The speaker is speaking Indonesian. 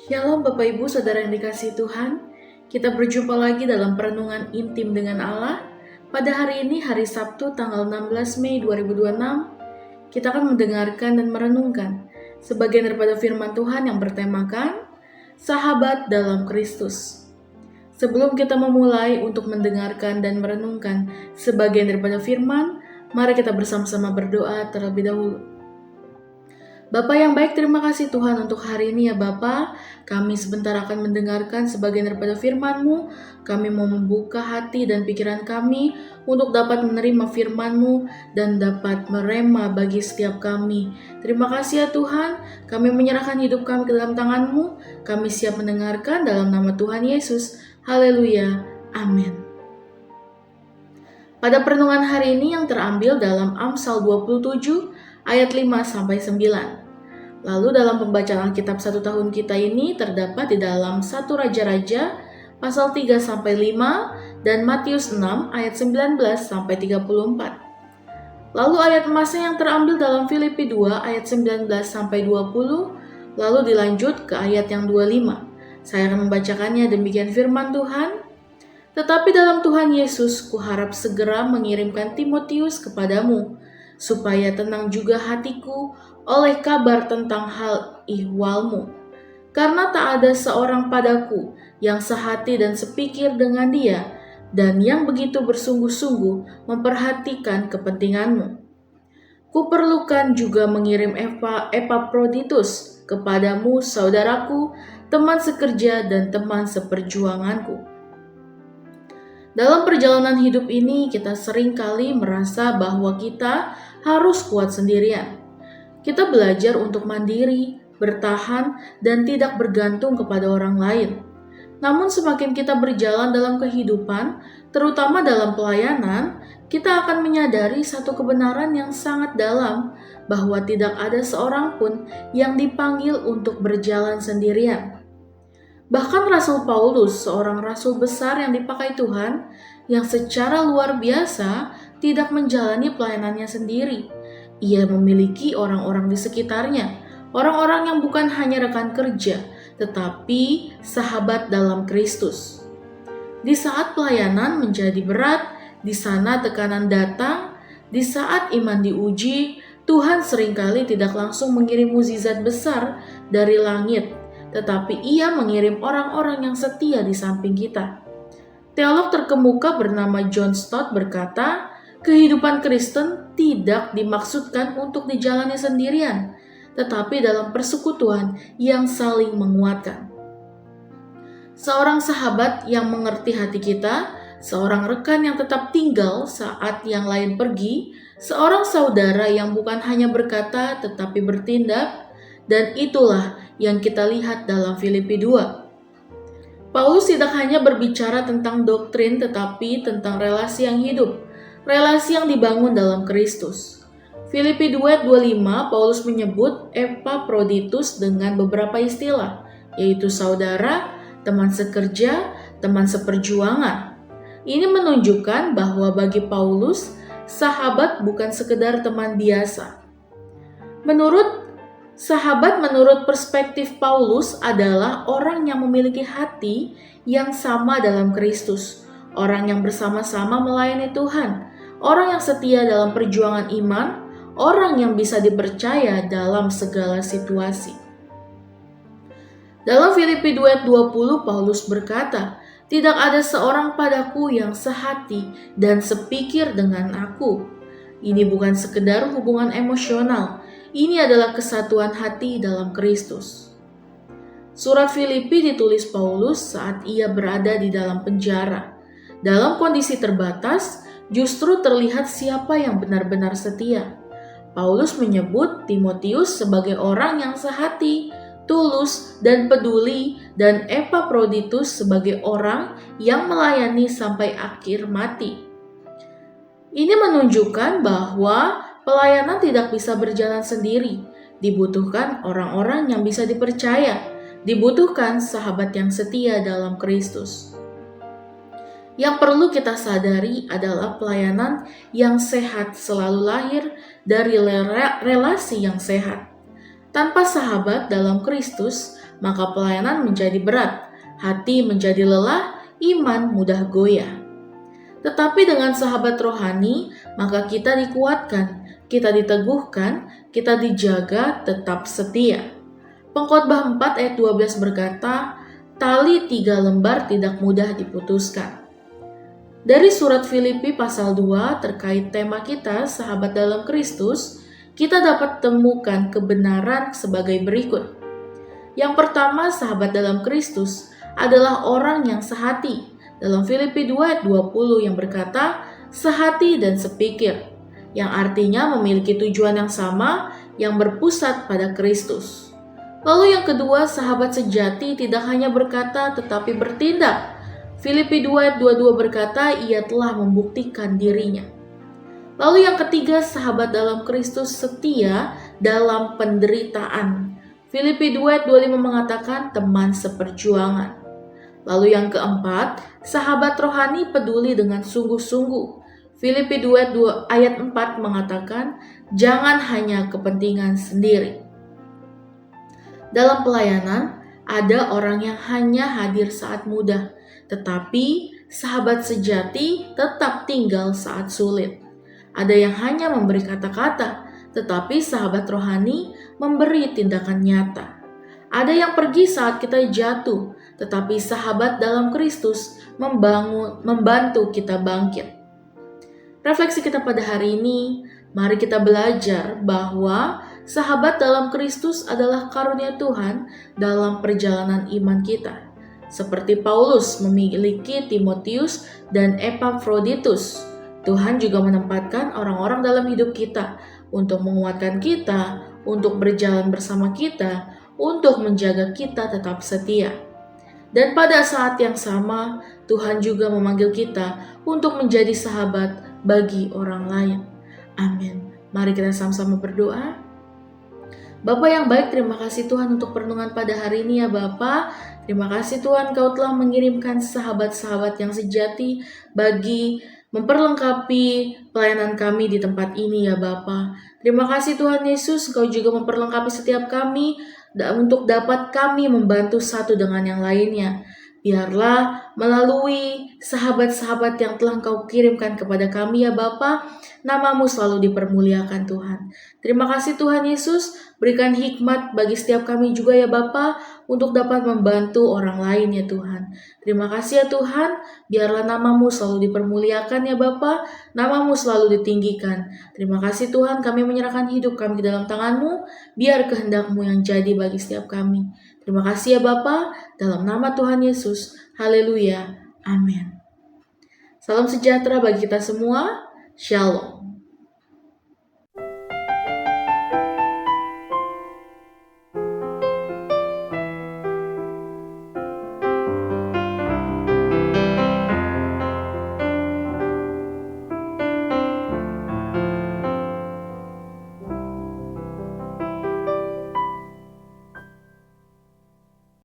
Shalom Bapak Ibu Saudara yang dikasihi Tuhan. Kita berjumpa lagi dalam perenungan intim dengan Allah. Pada hari ini, hari Sabtu tanggal 16 Mei 2026, kita akan mendengarkan dan merenungkan sebagian daripada firman Tuhan yang bertemakan Sahabat dalam Kristus. Sebelum kita memulai untuk mendengarkan dan merenungkan sebagian daripada firman, mari kita bersama-sama berdoa terlebih dahulu. Bapa yang baik, terima kasih Tuhan untuk hari ini ya Bapa. Kami sebentar akan mendengarkan sebagian daripada firman-Mu. Kami mau membuka hati dan pikiran kami untuk dapat menerima firman-Mu dan dapat merema bagi setiap kami. Terima kasih ya Tuhan, kami menyerahkan hidup kami ke dalam tangan-Mu. Kami siap mendengarkan dalam nama Tuhan Yesus. Haleluya. Amin. Pada perenungan hari ini yang terambil dalam Amsal 27 ayat 5-9. Lalu dalam pembacaan Alkitab 1 tahun kita ini terdapat di dalam 1 Raja-Raja pasal 3-5 dan Matius 6 ayat 19-34. Lalu ayat emasnya yang terambil dalam Filipi 2 ayat 19-20, lalu dilanjut ke ayat yang 25. Saya akan membacakannya, demikian firman Tuhan. Tetapi dalam Tuhan Yesus, kuharap segera mengirimkan Timotius kepadamu, supaya tenang juga hatiku oleh kabar tentang hal ihwalmu. Karena tak ada seorang padaku yang sehati dan sepikir dengan dia, dan yang begitu bersungguh-sungguh memperhatikan kepentinganmu. Kuperlukan juga mengirim Epaphroditus kepadamu, saudaraku, teman sekerja dan teman seperjuanganku. Dalam perjalanan hidup ini, kita sering kali merasa bahwa kita harus kuat sendirian. Kita belajar untuk mandiri, bertahan, dan tidak bergantung kepada orang lain. Namun semakin kita berjalan dalam kehidupan, terutama dalam pelayanan, kita akan menyadari satu kebenaran yang sangat dalam, bahwa tidak ada seorang pun yang dipanggil untuk berjalan sendirian. Bahkan Rasul Paulus, seorang rasul besar yang dipakai Tuhan, yang secara luar biasa tidak menjalani pelayanannya sendiri. Ia memiliki orang-orang di sekitarnya, orang-orang yang bukan hanya rekan kerja, tetapi sahabat dalam Kristus. Di saat pelayanan menjadi berat, di sana tekanan datang, di saat iman diuji, Tuhan seringkali tidak langsung mengirim mukjizat besar dari langit, tetapi Ia mengirim orang-orang yang setia di samping kita. Teolog terkemuka bernama John Stott berkata, kehidupan Kristen tidak dimaksudkan untuk dijalani sendirian, tetapi dalam persekutuan yang saling menguatkan. Seorang sahabat yang mengerti hati kita, seorang rekan yang tetap tinggal saat yang lain pergi, seorang saudara yang bukan hanya berkata tetapi bertindak, dan itulah yang kita lihat dalam Filipi 2. Paulus tidak hanya berbicara tentang doktrin tetapi tentang relasi yang hidup, relasi yang dibangun dalam Kristus. Filipi 2:25, Paulus menyebut Epaphroditus dengan beberapa istilah, yaitu saudara, teman sekerja, teman seperjuangan. Ini menunjukkan bahwa bagi Paulus, sahabat bukan sekedar teman biasa. Sahabat menurut perspektif Paulus adalah orang yang memiliki hati yang sama dalam Kristus, orang yang bersama-sama melayani Tuhan, orang yang setia dalam perjuangan iman, orang yang bisa dipercaya dalam segala situasi. Dalam Filipi 2:20 Paulus berkata, tidak ada seorang padaku yang sehati dan sepikir dengan aku. Ini bukan sekedar hubungan emosional, ini adalah kesatuan hati dalam Kristus. Surat Filipi ditulis Paulus saat ia berada di dalam penjara. Dalam kondisi terbatas, justru terlihat siapa yang benar-benar setia. Paulus menyebut Timotius sebagai orang yang sehati, tulus, dan peduli, dan Epaphroditus sebagai orang yang melayani sampai akhir mati. Ini menunjukkan bahwa pelayanan tidak bisa berjalan sendiri. Dibutuhkan orang-orang yang bisa dipercaya. Dibutuhkan sahabat yang setia dalam Kristus. Yang perlu kita sadari adalah pelayanan yang sehat selalu lahir dari relasi yang sehat. Tanpa sahabat dalam Kristus, maka pelayanan menjadi berat, hati menjadi lelah, iman mudah goyah. Tetapi dengan sahabat rohani, maka kita dikuatkan, kita diteguhkan, kita dijaga tetap setia. Pengkhotbah 4 ayat 12 berkata, tali 3 lembar tidak mudah diputuskan. Dari surat Filipi pasal 2 terkait tema kita, sahabat dalam Kristus, kita dapat temukan kebenaran sebagai berikut. Yang pertama, sahabat dalam Kristus adalah orang yang sehati. Dalam Filipi 2 ayat 20 yang berkata, sehati dan sepikir, yang artinya memiliki tujuan yang sama yang berpusat pada Kristus. Lalu yang kedua, sahabat sejati tidak hanya berkata tetapi bertindak. Filipi 2 ayat 22 berkata, ia telah membuktikan dirinya. Lalu yang ketiga, sahabat dalam Kristus setia dalam penderitaan. Filipi 2 ayat 25 mengatakan teman seperjuangan. Lalu yang keempat, sahabat rohani peduli dengan sungguh-sungguh. Filipi 2 ayat 4 mengatakan, jangan hanya kepentingan sendiri. Dalam pelayanan, ada orang yang hanya hadir saat mudah, tetapi sahabat sejati tetap tinggal saat sulit. Ada yang hanya memberi kata-kata, tetapi sahabat rohani memberi tindakan nyata. Ada yang pergi saat kita jatuh, tetapi sahabat dalam Kristus membantu kita bangkit. Refleksi kita pada hari ini, mari kita belajar bahwa sahabat dalam Kristus adalah karunia Tuhan dalam perjalanan iman kita. Seperti Paulus memiliki Timotius dan Epaphroditus, Tuhan juga menempatkan orang-orang dalam hidup kita untuk menguatkan kita, untuk berjalan bersama kita, untuk menjaga kita tetap setia. Dan pada saat yang sama, Tuhan juga memanggil kita untuk menjadi sahabat bagi orang lain. Amin. Mari kita sama-sama berdoa. Bapa yang baik, terima kasih Tuhan untuk perenungan pada hari ini ya Bapa. Terima kasih Tuhan, Kau telah mengirimkan sahabat-sahabat yang sejati bagi memperlengkapi pelayanan kami di tempat ini ya Bapa. Terima kasih Tuhan Yesus, Kau juga memperlengkapi setiap kami untuk dapat kami membantu satu dengan yang lainnya. Biarlah melalui sahabat-sahabat yang telah Kau kirimkan kepada kami ya Bapa, nama-Mu selalu dipermuliakan Tuhan. Terima kasih Tuhan Yesus, berikan hikmat bagi setiap kami juga ya Bapa, untuk dapat membantu orang lain ya Tuhan. Terima kasih ya Tuhan, biarlah nama-Mu selalu dipermuliakan ya Bapa, nama-Mu selalu ditinggikan. Terima kasih Tuhan, kami menyerahkan hidup kami ke dalam tangan-Mu, biar kehendak-Mu yang jadi bagi setiap kami. Terima kasih ya Bapa, dalam nama Tuhan Yesus. Haleluya. Amin. Salam sejahtera bagi kita semua. Shalom.